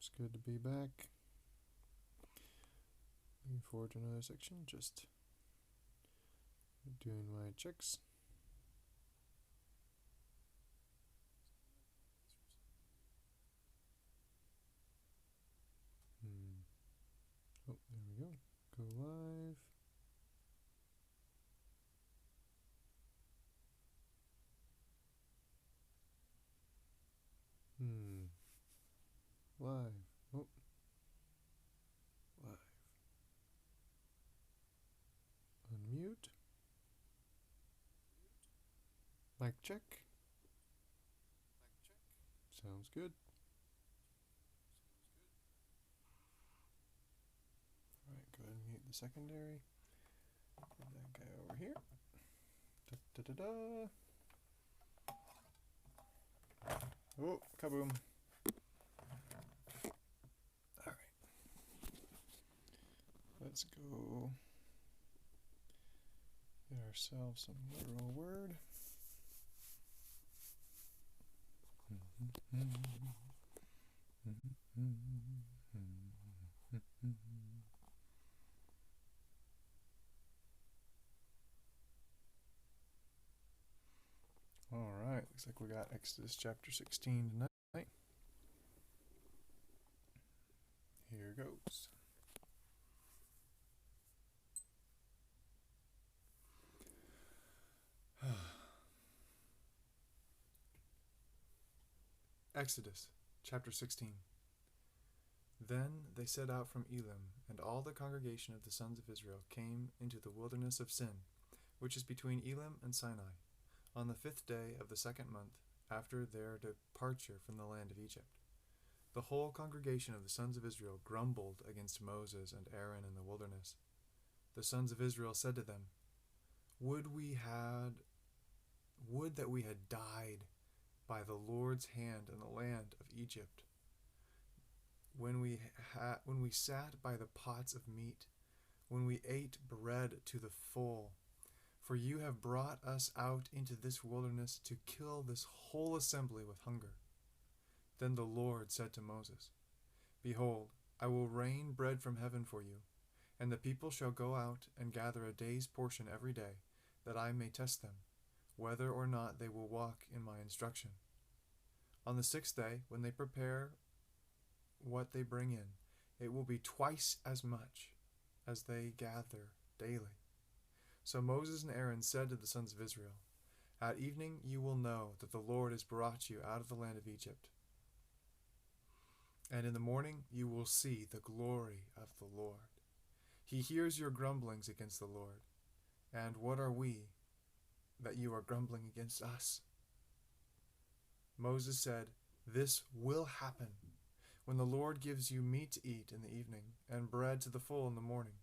It's good to be back. Looking forward to another section. Just doing my checks. Oh, there we go. Go live. Live. Oh. Live. Unmute. Mic check. Sounds good. Alright, go ahead and mute the secondary. Put that guy over here. Da-da-da-da. Oh, kaboom. Alright. Let's go get ourselves some literal word. Alright, looks like we got Exodus chapter 16 tonight. Here goes. Exodus chapter 16. Then they set out from Elim, and all the congregation of the sons of Israel came into the wilderness of Sin, which is between Elim and Sinai, on the 5th day of the 2nd month after their departure from the land of Egypt. The whole congregation of the sons of Israel grumbled against Moses and Aaron in the wilderness. The sons of Israel said to them, Would that we had died by the Lord's hand in the land of Egypt, when we sat by the pots of meat, when we ate bread to the full. For you have brought us out into this wilderness to kill this whole assembly with hunger. Then the Lord said to Moses, Behold, I will rain bread from heaven for you, and the people shall go out and gather a day's portion every day, that I may test them, whether or not they will walk in my instruction. On the 6th day, when they prepare what they bring in, it will be twice as much as they gather daily. So Moses and Aaron said to the sons of Israel, At evening you will know that the Lord has brought you out of the land of Egypt. And in the morning you will see the glory of the Lord. He hears your grumblings against the Lord. And what are we that you are grumbling against us? Moses said, This will happen when the Lord gives you meat to eat in the evening, and bread to the full in the morning.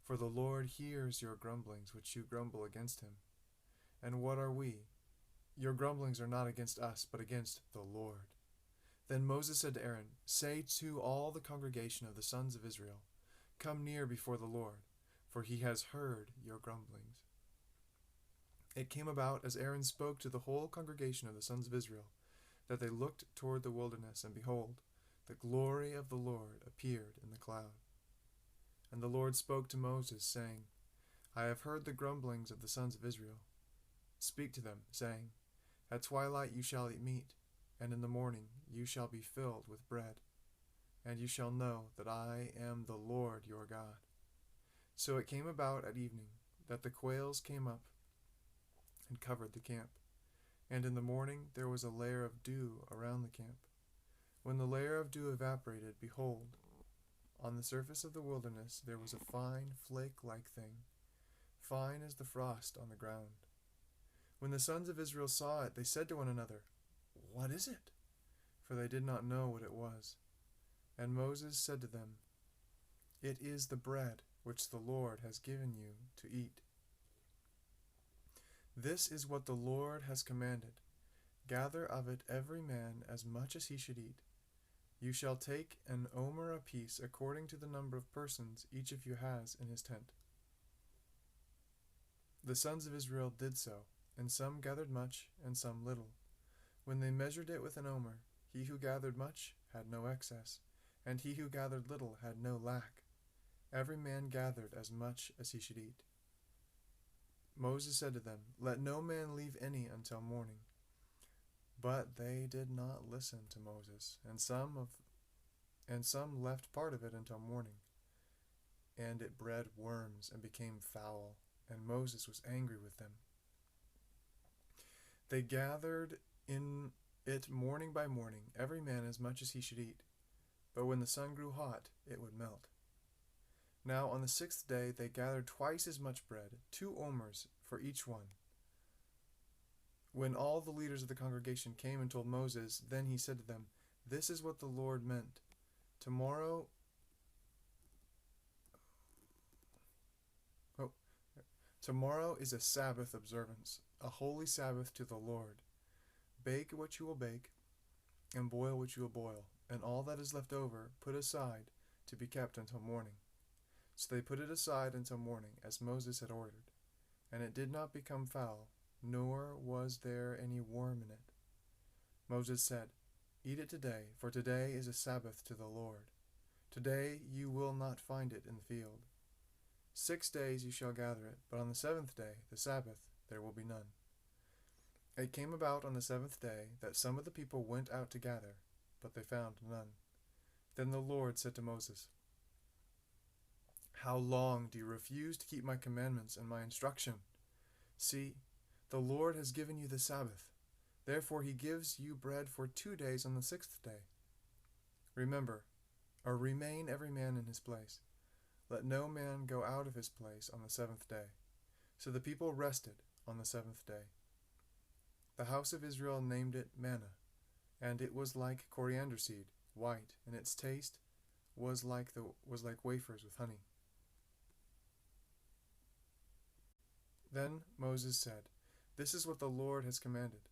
For the Lord hears your grumblings which you grumble against him. And what are we? Your grumblings are not against us, but against the Lord. Then Moses said to Aaron, Say to all the congregation of the sons of Israel, Come near before the Lord, for he has heard your grumblings. It came about, as Aaron spoke to the whole congregation of the sons of Israel, that they looked toward the wilderness, and behold, the glory of the Lord appeared in the cloud. And the Lord spoke to Moses, saying, I have heard the grumblings of the sons of Israel. Speak to them, saying, At twilight you shall eat meat, and in the morning you shall be filled with bread, and you shall know that I am the Lord your God. So it came about at evening that the quails came up and covered the camp, and in the morning there was a layer of dew around the camp. When the layer of dew evaporated, behold, on the surface of the wilderness there was a fine flake-like thing, fine as the frost on the ground. When the sons of Israel saw it, they said to one another, What is it? For they did not know what it was. And Moses said to them, It is the bread which the Lord has given you to eat. This is what the Lord has commanded. Gather of it every man as much as he should eat. You shall take an omer apiece according to the number of persons each of you has in his tent. The sons of Israel did so, and some gathered much, and some little. When they measured it with an omer, he who gathered much had no excess, and he who gathered little had no lack. Every man gathered as much as he should eat. Moses said to them, "Let no man leave any until morning." But they did not listen to Moses, and some left part of it until morning. And it bred worms and became foul, and Moses was angry with them. They gathered in it morning by morning, every man as much as he should eat. But when the sun grew hot, it would melt. Now on the 6th day they gathered twice as much bread, 2 omers for each one. When all the leaders of the congregation came and told Moses, then he said to them, "This is what the Lord meant. Tomorrow is a Sabbath observance, a holy Sabbath to the Lord. Bake what you will bake, and boil what you will boil, and all that is left over put aside to be kept until morning." So they put it aside until morning, as Moses had ordered, and it did not become foul, nor was there any worm in it. Moses said, "Eat it today, for today is a Sabbath to the Lord. Today you will not find it in the field. 6 days you shall gather it, but on the 7th day, the Sabbath, there will be none." It came about on the 7th day that some of the people went out to gather, but they found none. Then the Lord said to Moses, "How long do you refuse to keep my commandments and my instruction? See, the Lord has given you the Sabbath. Therefore he gives you bread for 2 days on the 6th day. Remain every man in his place. Let no man go out of his place on the 7th day." So the people rested on the 7th day. The house of Israel named it manna, and it was like coriander seed, white, and its taste was like wafers with honey. Then Moses said, "This is what the Lord has commanded.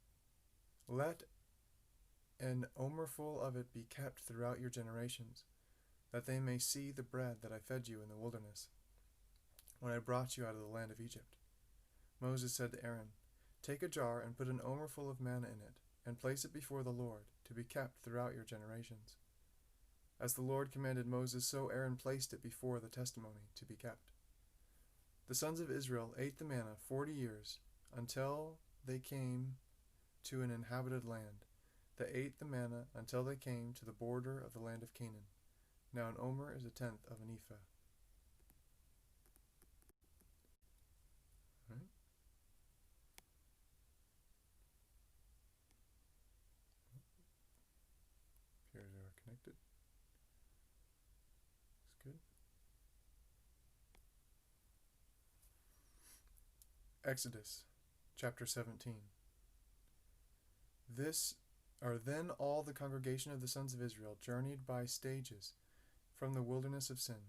Let an omerful of it be kept throughout your generations, that they may see the bread that I fed you in the wilderness, when I brought you out of the land of Egypt." Moses said to Aaron, "Take a jar and put an omerful of manna in it, and place it before the Lord, to be kept throughout your generations." As the Lord commanded Moses, so Aaron placed it before the testimony, to be kept. The sons of Israel ate the manna 40 years, until they came to an inhabited land. They ate the manna until they came to the border of the land of Canaan. Now an omer is 1/10 of an ephah. Right. Here they are connected. That's good. Exodus chapter 17. Then all the congregation of the sons of Israel journeyed by stages from the wilderness of Sin,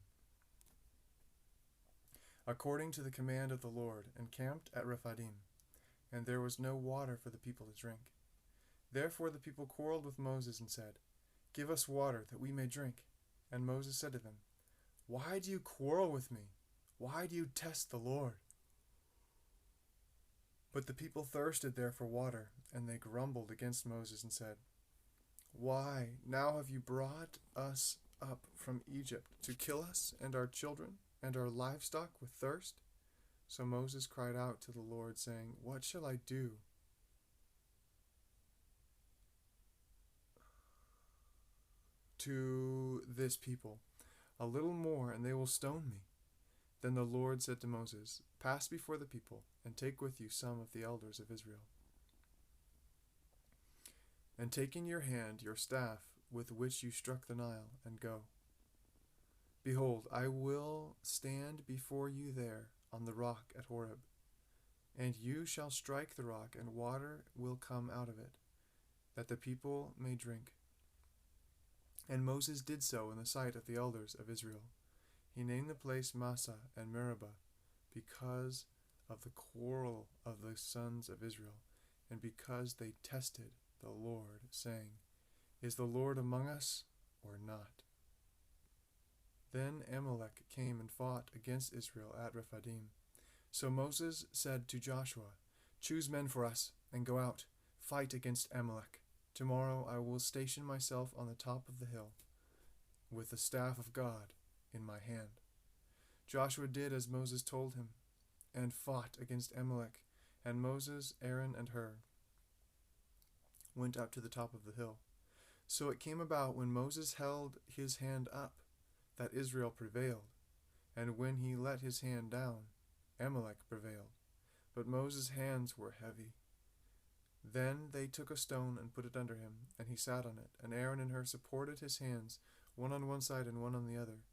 according to the command of the Lord, and camped at Rephidim, and there was no water for the people to drink. Therefore the people quarreled with Moses and said, "Give us water that we may drink." And Moses said to them, "Why do you quarrel with me? Why do you test the Lord?" But the people thirsted there for water, and they grumbled against Moses and said, "Why, now have you brought us up from Egypt to kill us and our children and our livestock with thirst?" So Moses cried out to the Lord, saying, "What shall I do? To this people? A little more, and they will stone me." Then the Lord said to Moses, "Pass before the people, and take with you some of the elders of Israel. And take in your hand your staff with which you struck the Nile, and go. Behold, I will stand before you there on the rock at Horeb, and you shall strike the rock, and water will come out of it, that the people may drink." And Moses did so in the sight of the elders of Israel. He named the place Massah and Meribah, because of the quarrel of the sons of Israel, and because they tested the Lord, saying, "Is the Lord among us or not?" Then Amalek came and fought against Israel at Rephidim. So Moses said to Joshua, "Choose men for us, and go out, fight against Amalek. Tomorrow I will station myself on the top of the hill, with the staff of God in my hand. Joshua did as Moses told him, and fought against Amalek, and Moses, Aaron, and Hur went up to the top of the hill. So it came about when Moses held his hand up, that Israel prevailed, and when he let his hand down, Amalek prevailed. But Moses' hands were heavy. Then they took a stone and put it under him, and he sat on it, and Aaron and Hur supported his hands, one on one side and one on the other.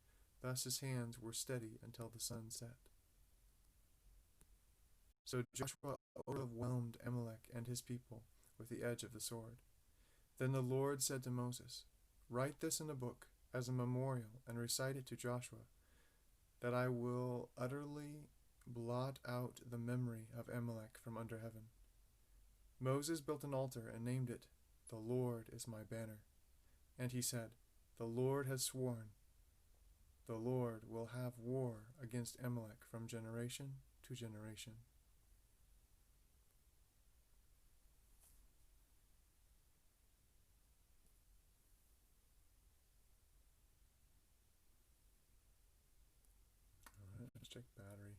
Thus his hands were steady until the sun set. So Joshua overwhelmed Amalek and his people with the edge of the sword. Then the Lord said to Moses, "Write this in a book as a memorial and recite it to Joshua, that I will utterly blot out the memory of Amalek from under heaven." Moses built an altar and named it, "The Lord is my banner." And he said, "The Lord has sworn, the Lord will have war against Amalek from generation to generation." Alright, let's check battery.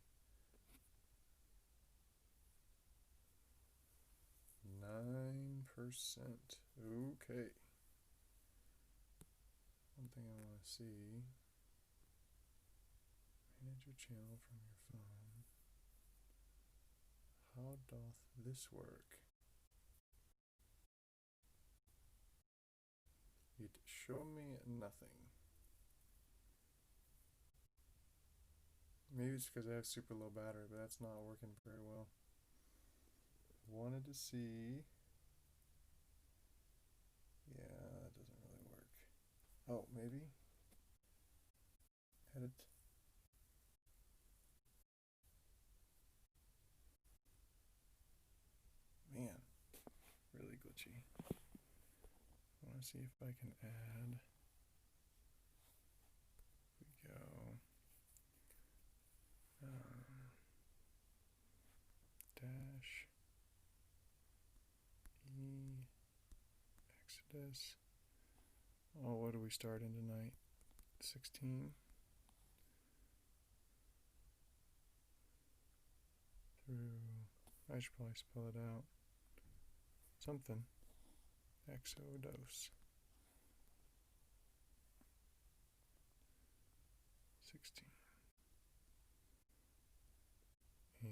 9%. Okay. One thing I want to see. Manage your channel from your phone. How doth this work? It show me nothing. Maybe it's because I have super low battery, but that's not working very well. Wanted to see. Yeah, that doesn't really work. Oh, maybe. Edit. Man, really glitchy. I want to see if I can add. Here we go. Dash E Exodus. Oh, what do we start in tonight? 16 through. I should probably spell it out. Something. Exodus. 16. And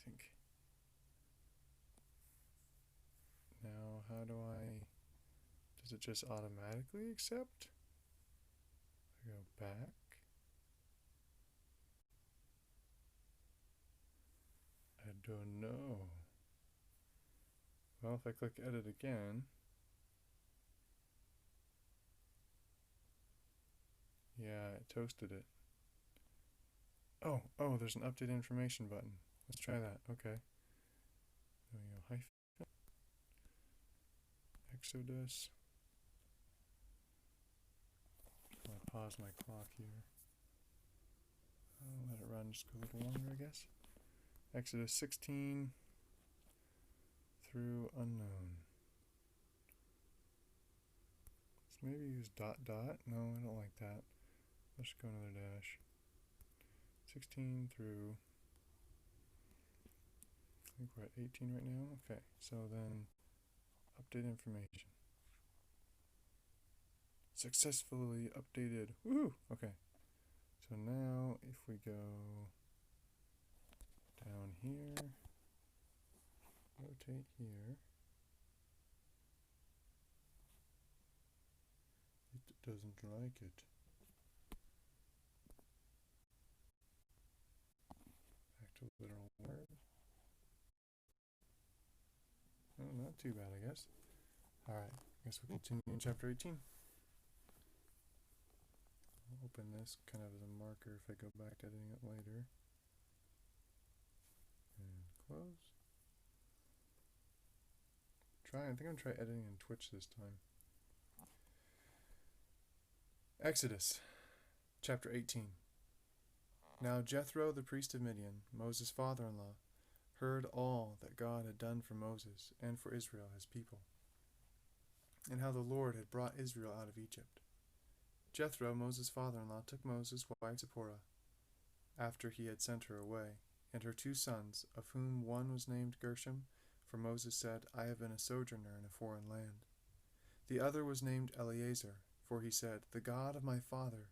think. Now, how do I... Does it just automatically accept? I go back. I don't know. Well, if I click edit again... Yeah, it toasted it. Oh, there's an update information button. Let's try that. Okay. There we go. Hyphen. Exodus. I'll pause my clock here. I'll let it run just a little longer, I guess. Exodus 16 through unknown. Let's maybe use ... No, I don't like that. Let's go another dash. 16 through... I think we're at 18 right now. Okay, so then update information. Successfully updated. Woohoo! Okay. So now if we go down here, rotate here, it doesn't like it. Back to literal word. Oh, not too bad, I guess. Alright, I guess we'll continue in chapter 18. I'll open this kind of as a marker if I go back to editing it later. And close. I think I'm going to try editing in Twitch this time. Exodus, chapter 18. Now Jethro, the priest of Midian, Moses' father-in-law, heard all that God had done for Moses and for Israel his people, and how the Lord had brought Israel out of Egypt. Jethro, Moses' father-in-law, took Moses' wife Zipporah, after he had sent her away, and her 2 sons, of whom one was named Gershom, for Moses said, I have been a sojourner in a foreign land. The other was named Eleazar, for he said, the God of my father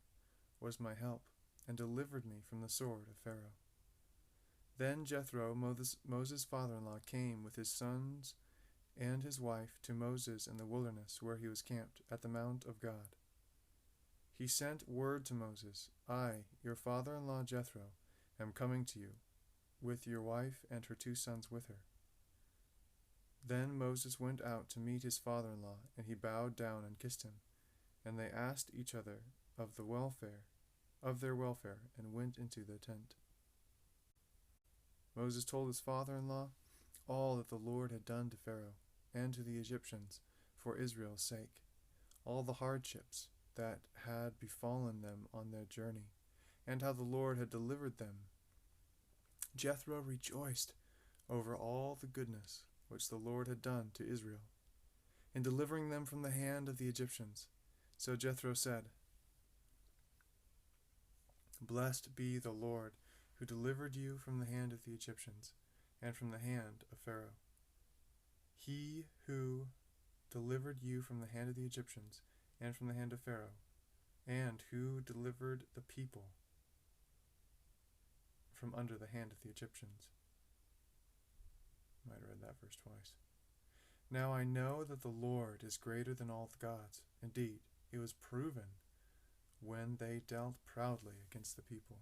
was my help, and delivered me from the sword of Pharaoh. Then Jethro, Moses' father-in-law, came with his sons and his wife to Moses in the wilderness, where he was camped, at the mount of God. He sent word to Moses, I, your father-in-law Jethro, am coming to you, with your wife and her 2 sons with her. Then Moses went out to meet his father-in-law, and he bowed down and kissed him. And they asked each other of their welfare, and went into the tent. Moses told his father-in-law all that the Lord had done to Pharaoh and to the Egyptians for Israel's sake, all the hardships that had befallen them on their journey, and how the Lord had delivered them. Jethro rejoiced over all the goodness which the Lord had done to Israel, in delivering them from the hand of the Egyptians. So Jethro said, Blessed be the Lord, who delivered you from the hand of the Egyptians, and from the hand of Pharaoh. He who delivered you from the hand of the Egyptians, and from the hand of Pharaoh, and who delivered the people from under the hand of the Egyptians. Might have read that verse twice. Now I know that the Lord is greater than all the gods. Indeed, it was proven when they dealt proudly against the people.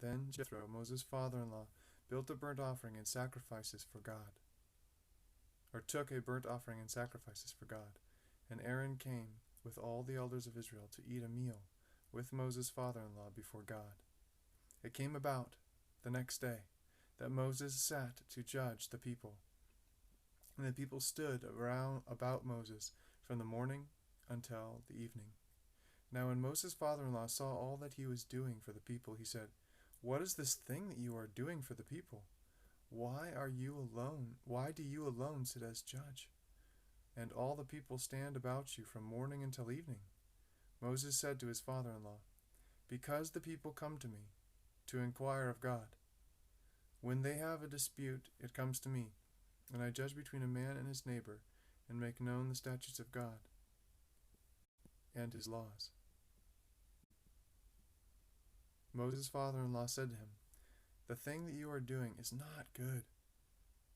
Then Jethro, Moses' father-in-law, built a burnt offering and sacrifices for God, or took a burnt offering and sacrifices for God. And Aaron came with all the elders of Israel to eat a meal with Moses' father-in-law before God. It came about the next day that Moses sat to judge the people, and the people stood around about Moses from the morning until the evening. Now when Moses' father-in-law saw all that he was doing for the people, he said, What is this thing that you are doing for the people? Why do you alone sit as judge? And all the people stand about you from morning until evening. Moses said to his father-in-law, Because the people come to me to inquire of God. When they have a dispute, it comes to me, and I judge between a man and his neighbor, and make known the statutes of God and his laws. Moses' father-in-law said to him, The thing that you are doing is not good.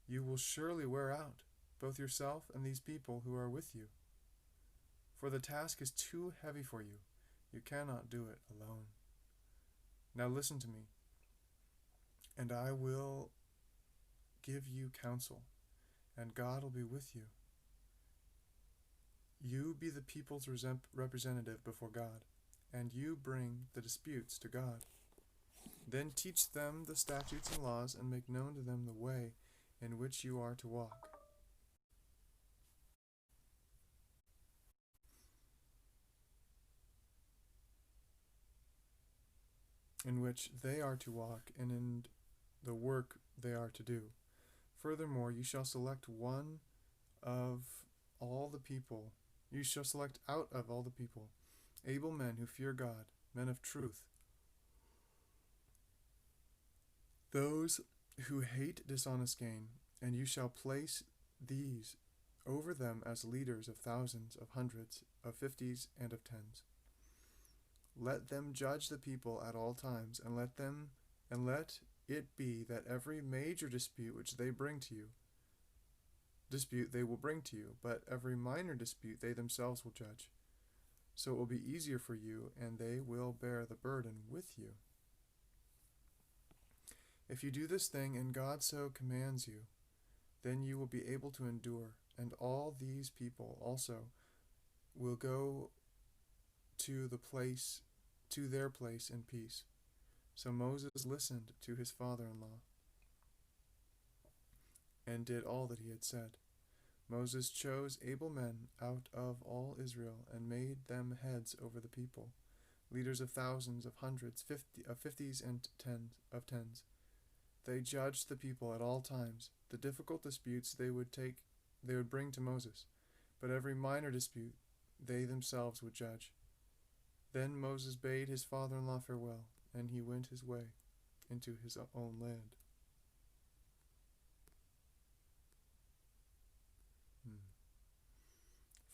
You will surely wear out both yourself and these people who are with you. For the task is too heavy for you. You cannot do it alone. Now listen to me, and I will give you counsel, and God will be with you. You be the people's representative before God, and you bring the disputes to God. Then teach them the statutes and laws, and make known to them the way in which you are to walk. In which they are to walk, and in the work they are to do. Furthermore, you shall select you shall select out of all the people, able men who fear God, men of truth, those who hate dishonest gain, and you shall place these over them as leaders of thousands, of hundreds, of fifties, and of tens. Let them judge the people at all times, and let it be that every major dispute which they will bring to you, but every minor dispute they themselves will judge. So it will be easier for you, and they will bear the burden with you. If you do this thing, and God so commands you, then you will be able to endure, and all these people also will go to their place in peace. So Moses listened to his father-in-law and did all that he had said. Moses chose able men out of all Israel and made them heads over the people, leaders of thousands, of hundreds, of fifties, and tens. They judged the people at all times. The difficult disputes they would bring to Moses, but every minor dispute they themselves would judge. Then Moses bade his father-in-law farewell, and he went his way into his own land.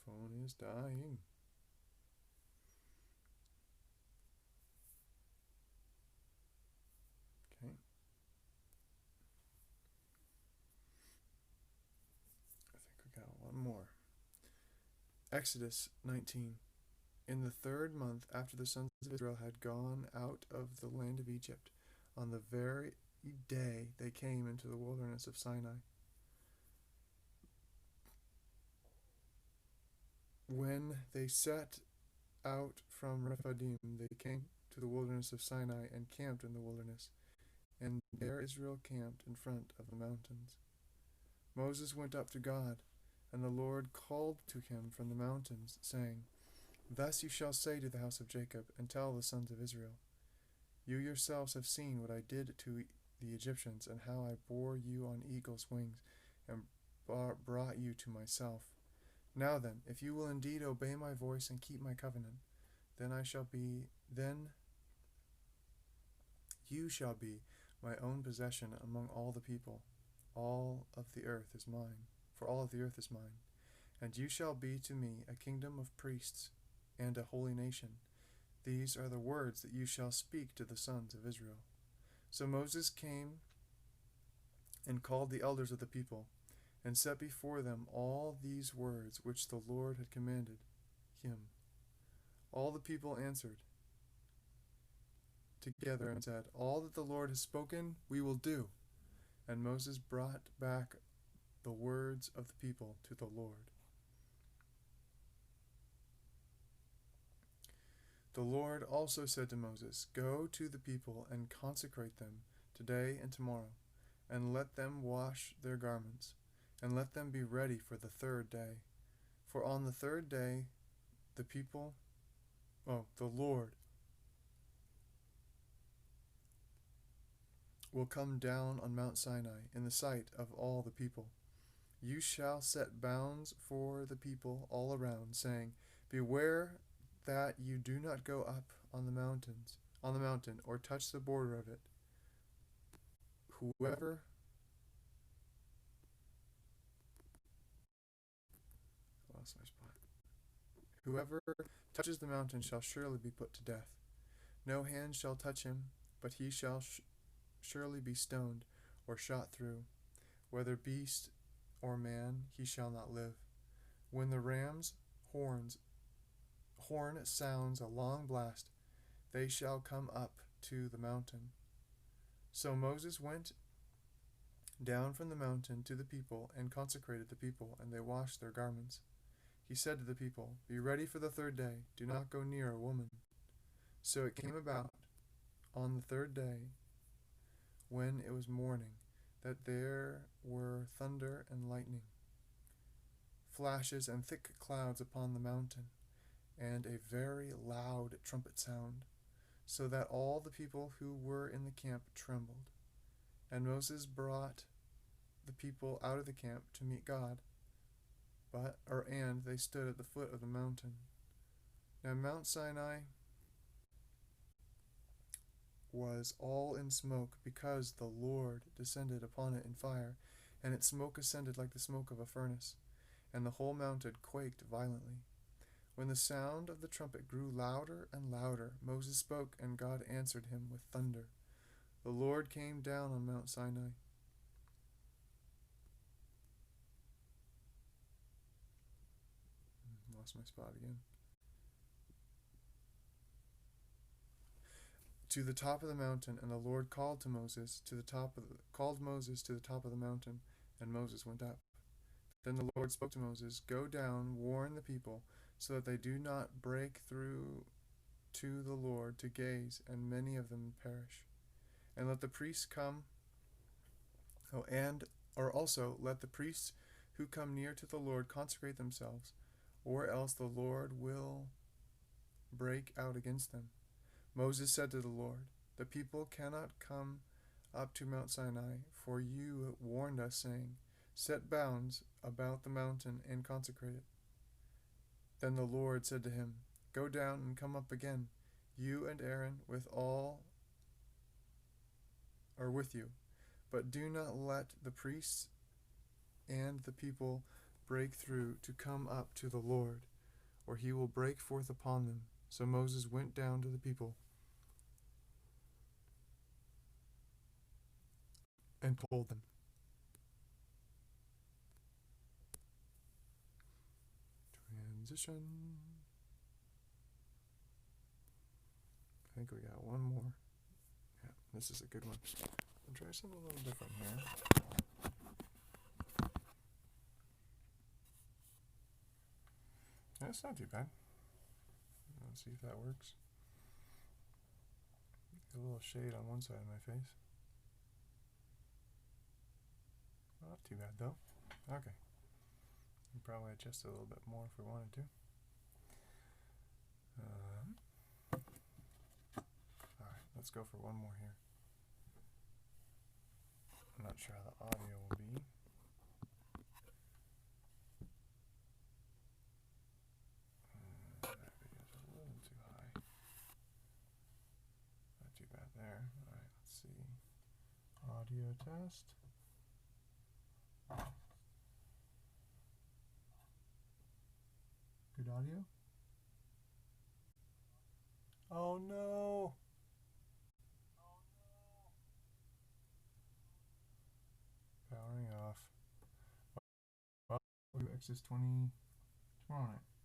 Phone is dying. Okay. I think we got one more. Exodus 19. In the 3rd month after the sons of Israel had gone out of the land of Egypt, on the very day they came into the wilderness of Sinai. When they set out from Rephidim, they came to the wilderness of Sinai and camped in the wilderness, and there Israel camped in front of the mountains. Moses went up to God, and the Lord called to him from the mountains, saying, Thus you shall say to the house of Jacob, and tell the sons of Israel, You yourselves have seen what I did to the Egyptians, and how I bore you on eagle's wings, and brought you to myself. Now then, if you will indeed obey my voice and keep my covenant, then you shall be my own possession among all the people. All of the earth is mine, for all of the earth is mine. And you shall be to me a kingdom of priests and a holy nation. These are the words that you shall speak to the sons of Israel. So Moses came and called the elders of the people, and set before them all these words which the Lord had commanded him. All the people answered together and said, All that the Lord has spoken, we will do. And Moses brought back the words of the people to the Lord. The Lord also said to Moses, Go to the people and consecrate them today and tomorrow, and let them wash their garments, and let them be ready for the 3rd day. For on the 3rd day the Lord will come down on Mount Sinai in the sight of all the people. You shall set bounds for the people all around, saying, Beware that you do not go up on the mountain, or touch the border of it. Whoever touches the mountain shall surely be put to death. No hand shall touch him, but he shall surely be stoned or shot through. Whether beast or man, he shall not live. When the ram's horn sounds a long blast, they shall come up to the mountain. So Moses went down from the mountain to the people and consecrated the people, and they washed their garments. He said to the people, Be ready for the 3rd day. Do not go near a woman. So it came about on the 3rd day, when it was morning, that there were thunder and lightning, flashes and thick clouds upon the mountain, and a very loud trumpet sound, so that all the people who were in the camp trembled. And Moses brought the people out of the camp to meet God, and they stood at the foot of the mountain. Now Mount Sinai was all in smoke, because the Lord descended upon it in fire, and its smoke ascended like the smoke of a furnace, and the whole mountain quaked violently. When the sound of the trumpet grew louder and louder, Moses spoke, and God answered him with thunder. The Lord came down on Mount Sinai. Lost my spot again. To the top of the mountain, and the Lord called Moses to the top of the mountain, and Moses went up. Then the Lord spoke to Moses, Go down, warn the people, so that they do not break through to the Lord to gaze, and many of them perish. And let the priests let the priests who come near to the Lord consecrate themselves, or else the Lord will break out against them. Moses said to the Lord, The people cannot come up to Mount Sinai, for you warned us, saying, Set bounds about the mountain and consecrate it. Then the Lord said to him, Go down and come up again, you and Aaron with you, but do not let the priests and the people break through to come up to the Lord, or he will break forth upon them. So Moses went down to the people and told them. Transition. I think we got one more. Yeah, this is a good one. I'll try something a little different here. That's not too bad. Let's see if that works. A little shade on one side of my face. Not too bad though. Okay. We'll probably adjust it a little bit more if we wanted to. Alright, let's go for one more here. I'm not sure how the audio will be. That video's a little too high. Not too bad there. Alright, let's see. Audio test. Good audio? Oh no! Powering off. Well, we'll do Exodus 20 tomorrow night.